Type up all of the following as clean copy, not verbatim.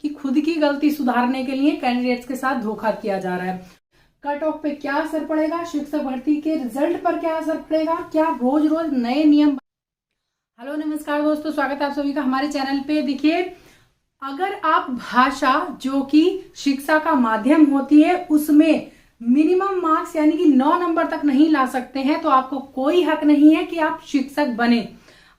कि खुद की गलती सुधारने के लिए कैंडिडेट्स के साथ धोखा किया जा रहा है। कट ऑफ पे क्या असर पड़ेगा, शिक्षक भर्ती के रिजल्ट पर क्या असर पड़ेगा, क्या रोज रोज नए नियम। हेलो नमस्कार दोस्तों, स्वागत है आप सभी का हमारे चैनल पे। देखिए, अगर आप भाषा जो कि शिक्षा का माध्यम होती है उसमें मिनिमम मार्क्स यानी कि 9 नंबर तक नहीं ला सकते हैं तो आपको कोई हक नहीं है कि आप शिक्षक बने।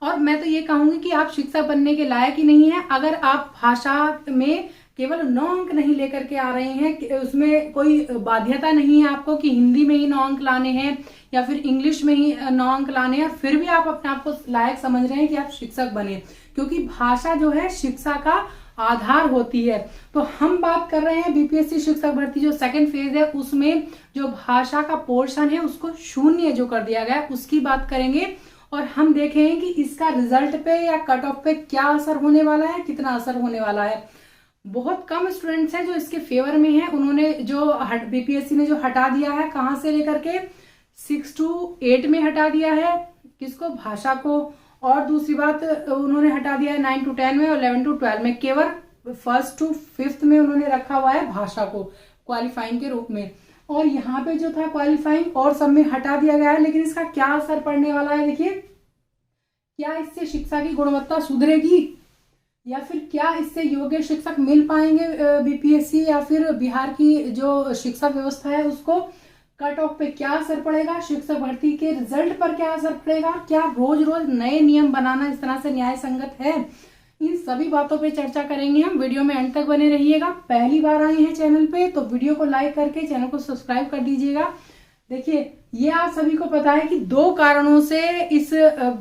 और मैं तो ये कहूंगी कि आप शिक्षक बनने के लायक ही नहीं है अगर आप भाषा में केवल 9 अंक नहीं लेकर के आ रहे हैं। उसमें कोई बाध्यता नहीं है आपको कि हिंदी में ही 9 अंक लाने हैं या फिर इंग्लिश में ही 9 अंक लाने हैं, और फिर भी आप अपने आप को लायक समझ रहे हैं कि आप शिक्षक बने, क्योंकि भाषा जो है शिक्षा का आधार होती है। तो हम बात कर रहे हैं बीपीएससी शिक्षक भर्ती जो सेकंड फेज है उसमें जो भाषा का पोर्शन है उसको 0 जो कर दिया गया है उसकी बात करेंगे, और हम देखेंगे कि इसका रिजल्ट पे या कट ऑफ पे क्या असर होने वाला है, कितना असर होने वाला है। बहुत कम स्टूडेंट्स हैं जो इसके फेवर में हैं। उन्होंने जो बीपीएससी ने जो हटा दिया है, कहां से लेकर के 6 to 8 में हटा दिया है, किसको, भाषा को। और दूसरी बात, उन्होंने हटा दिया है 9 to 10 में और 11 to 12 में। केवल 1st to 5th में उन्होंने रखा हुआ है भाषा को क्वालिफाइंग के रूप में, और यहाँ पे जो था क्वालिफाइंग और सब में हटा दिया गया है। लेकिन इसका क्या असर पड़ने वाला है, देखिए, क्या इससे शिक्षा की गुणवत्ता सुधरेगी या फिर क्या इससे योग्य शिक्षक मिल पाएंगे बीपीएससी या फिर बिहार की जो शिक्षा व्यवस्था है उसको। कट ऑफ पे क्या असर पड़ेगा, शिक्षक भर्ती के रिजल्ट पर क्या असर पड़ेगा, क्या रोज रोज नए नियम बनाना इस तरह से न्याय संगत है, इन सभी बातों पे चर्चा करेंगे हम। वीडियो में एंड तक बने रहिएगा। पहली बार आए हैं चैनल पे तो वीडियो को लाइक करके चैनल को सब्सक्राइब कर दीजिएगा। देखिए, ये आप सभी को पता है कि 2 कारणों से इस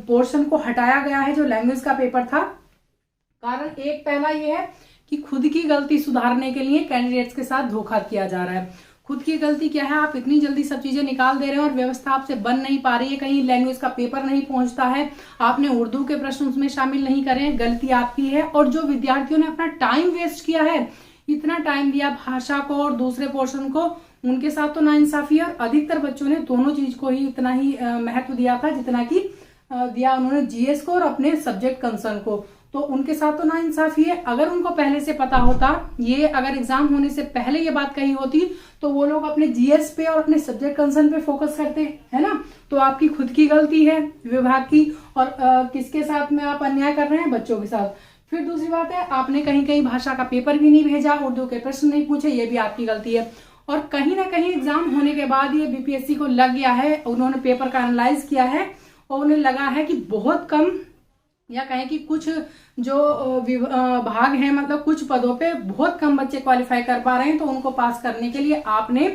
पोर्शन को हटाया गया है जो लैंग्वेज का पेपर था। कारण एक पहला ये है कि खुद की गलती सुधारने के लिए कैंडिडेट्स के साथ धोखा किया जा रहा है। खुद की गलती क्या है, आप इतनी जल्दी सब चीजें निकाल दे रहे हैं और व्यवस्था आपसे बन नहीं पा रही है, कहीं लैंग्वेज का पेपर नहीं पहुंचता है, आपने उर्दू के प्रश्न उसमें शामिल नहीं करे हैं, गलती आपकी है। और जो विद्यार्थियों ने अपना टाइम वेस्ट किया है, इतना टाइम दिया भाषा को और दूसरे पोर्शन को, उनके साथ तो नाइंसाफी है। और अधिकतर बच्चों ने दोनों चीज को ही इतना ही महत्व दिया था जितना कि दिया उन्होंने जीएस को और अपने सब्जेक्ट कंसर्न को, तो उनके साथ तो नाइंसाफी है। अगर उनको पहले से पता होता, ये अगर एग्जाम होने से पहले ये बात कही होती तो वो लोग अपने जीएस पे और अपने सब्जेक्ट कंसर्न पे फोकस करते, है ना। तो आपकी खुद की गलती है विभाग की, और किसके साथ में आप अन्याय कर रहे हैं, बच्चों के साथ। फिर दूसरी बात है, आपने कहीं कहीं भाषा का पेपर भी नहीं भेजा, उर्दू के प्रश्न नहीं पूछे, ये भी आपकी गलती है। और कहीं ना कहीं एग्जाम होने के बाद ये बीपीएससी को लग गया है, उन्होंने पेपर का एनालाइज किया है और उन्हें लगा है कि बहुत कम, या कहें कि कुछ जो भाग हैं, मतलब कुछ पदों पे बहुत कम बच्चे क्वालिफाई कर पा रहे हैं, तो उनको पास करने के लिए आपने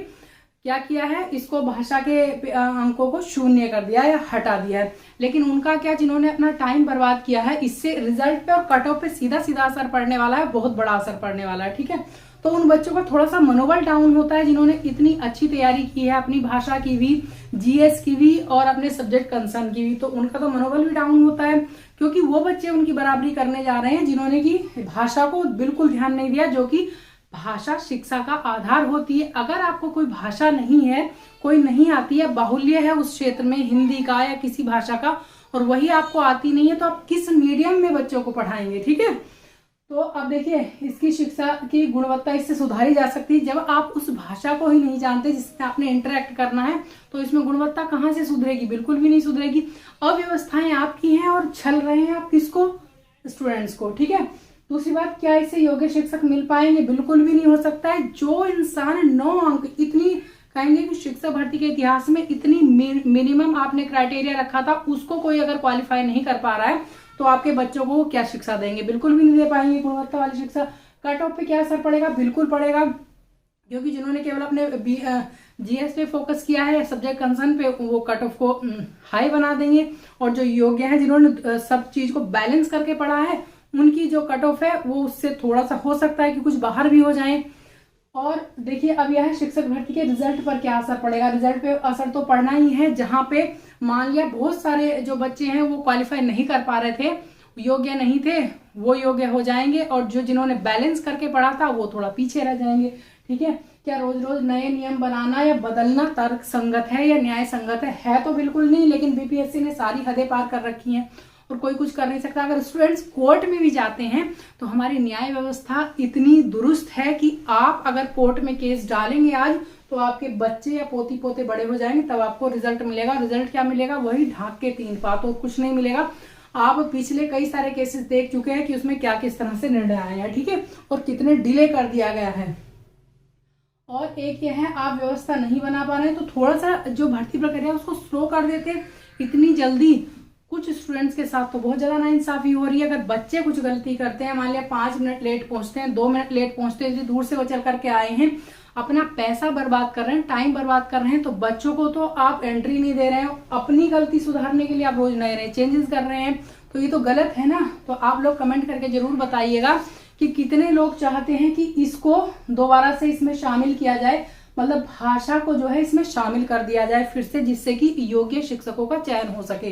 क्या किया है, इसको भाषा के अंकों को 0 कर दिया या हटा दिया है। लेकिन उनका क्या, जिन्होंने अपना टाइम बर्बाद किया है, इससे रिजल्ट पे और कट ऑफ पे सीधा सीधा असर पड़ने वाला है, बहुत बड़ा असर पड़ने वाला है, ठीक है। तो उन बच्चों का थोड़ा सा मनोबल डाउन होता है जिन्होंने इतनी अच्छी तैयारी की है, अपनी भाषा की भी, जीएस की भी और अपने सब्जेक्ट कंसर्न की भी, तो उनका तो मनोबल भी डाउन होता है, क्योंकि वो बच्चे उनकी बराबरी करने जा रहे हैं जिन्होंने की भाषा को बिल्कुल ध्यान नहीं दिया, जो कि भाषा शिक्षा का आधार होती है। अगर आपको कोई भाषा नहीं है, कोई नहीं आती है, बाहुल्य है उस क्षेत्र में हिंदी का या किसी भाषा का, और वही आपको आती नहीं है, तो आप किस मीडियम में बच्चों को पढ़ाएंगे, ठीक है। तो अब देखिए, इसकी शिक्षा की गुणवत्ता इससे सुधारी जा सकती है। जब आप उस भाषा को ही नहीं जानते जिसमें आपने इंटरेक्ट करना है, तो इसमें गुणवत्ता कहाँ से सुधरेगी, बिल्कुल भी नहीं सुधरेगी। अव्यवस्थाएं आपकी हैं और छल रहे हैं आप किसको, स्टूडेंट्स को, ठीक है। दूसरी बात, क्या इससे योग्य शिक्षक मिल पाएंगे, बिल्कुल भी नहीं हो सकता है। जो इंसान 9 अंक, इतनी कहेंगे कि शिक्षक भर्ती के इतिहास में इतनी मिनिमम आपने क्राइटेरिया रखा था, उसको कोई अगर क्वालिफाई नहीं कर पा रहा है तो आपके बच्चों को क्या शिक्षा देंगे, बिल्कुल भी नहीं दे पाएंगे गुणवत्ता वाली शिक्षा। कट ऑफ पे क्या असर पड़ेगा, बिल्कुल पड़ेगा, क्योंकि जिन्होंने केवल अपने जीएस पे फोकस किया है, सब्जेक्ट कंसर्न पे, वो कट ऑफ को हाई बना देंगे, और जो योग्य है जिन्होंने सब चीज को बैलेंस करके पढ़ा है, उनकी जो कट ऑफ है वो उससे थोड़ा सा हो सकता है कि कुछ बाहर भी हो जाए। और देखिए, अब यह है शिक्षक भर्ती के रिजल्ट पर क्या असर पड़ेगा। रिजल्ट पे असर तो पड़ना ही है, जहां पे मान लिया बहुत सारे जो बच्चे हैं वो क्वालिफाई नहीं कर पा रहे थे, योग्य नहीं थे, वो योग्य हो जाएंगे, और जो जिन्होंने बैलेंस करके पढ़ा था वो थोड़ा पीछे रह जाएंगे, ठीक है। क्या रोज रोज नए नियम बनाना या बदलना तर्क संगत है या न्याय संगत है तो बिल्कुल नहीं, लेकिन बीपीएससी ने सारी हदें पार कर रखी हैं। और कोई कुछ कर नहीं सकता। अगर स्टूडेंट्स कोर्ट में भी जाते हैं तो हमारी न्याय व्यवस्था इतनी दुरुस्त है कि आप अगर कोर्ट में केस डालेंगे आज तो आपके बच्चे या पोती पोते बड़े हो जाएंगे तब आपको रिजल्ट मिलेगा। रिजल्ट क्या मिलेगा? वही ढाक के 3 पात, और कुछ नहीं मिलेगा। आप पिछले कई सारे केसेस देख चुके हैं कि उसमें क्या किस तरह से निर्णय आया है, ठीक है, और कितने डिले कर दिया गया है। और एक ये है, आप व्यवस्था नहीं बना पा रहे हैं तो थोड़ा सा जो भर्ती प्रक्रिया है उसको स्लो कर देते हैं। इतनी जल्दी कुछ स्टूडेंट्स के साथ तो बहुत ज्यादा नाइंसाफी हो रही है। अगर बच्चे कुछ गलती करते हैं, मान लिया 5 मिनट लेट पहुंचते हैं, 2 मिनट लेट पहुंचते हैं, दूर से वो चल करके आए हैं, अपना पैसा बर्बाद कर रहे हैं, टाइम बर्बाद कर रहे हैं, तो बच्चों को तो आप एंट्री नहीं दे रहे हैं। अपनी गलती सुधारने के लिए आप रोज नए नए चेंजेस कर रहे हैं, तो ये तो गलत है ना। तो आप लोग कमेंट करके जरूर बताइएगा कि कितने लोग चाहते हैं कि इसको दोबारा से इसमें शामिल किया जाए, मतलब भाषा को जो है इसमें शामिल कर दिया जाए फिर से, जिससे कि योग्य शिक्षकों का चयन हो सके।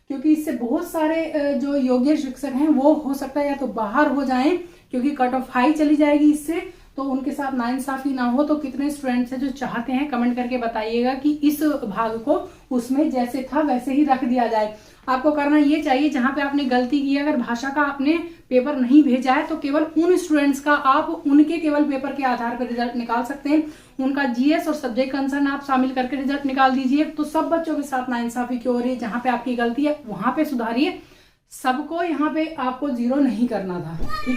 क्योंकि इससे बहुत सारे जो योग्य शिक्षक हैं वो हो सकता है या तो बाहर हो जाएं, क्योंकि कट ऑफ हाई चली जाएगी इससे, तो उनके साथ नाइंसाफी ना हो। तो कितने स्टूडेंट्स हैं जो चाहते हैं, कमेंट करके बताइएगा कि इस भाग को उसमें जैसे था वैसे ही रख दिया जाए। आपको करना ये चाहिए, जहां पे आपने गलती की, अगर भाषा का आपने पेपर नहीं भेजा है तो केवल उन स्टूडेंट्स का आप उनके केवल पेपर के आधार पर रिजल्ट निकाल सकते हैं। उनका जीएस और सब्जेक्ट कंसर्न आप शामिल करके रिजल्ट निकाल दीजिए। तो सब बच्चों के साथ नाइंसाफी क्यों हो रही है? जहां पे आपकी गलती है वहां पे सुधारिए, सबको यहाँ पे आपको 0 नहीं करना था, ठीक है।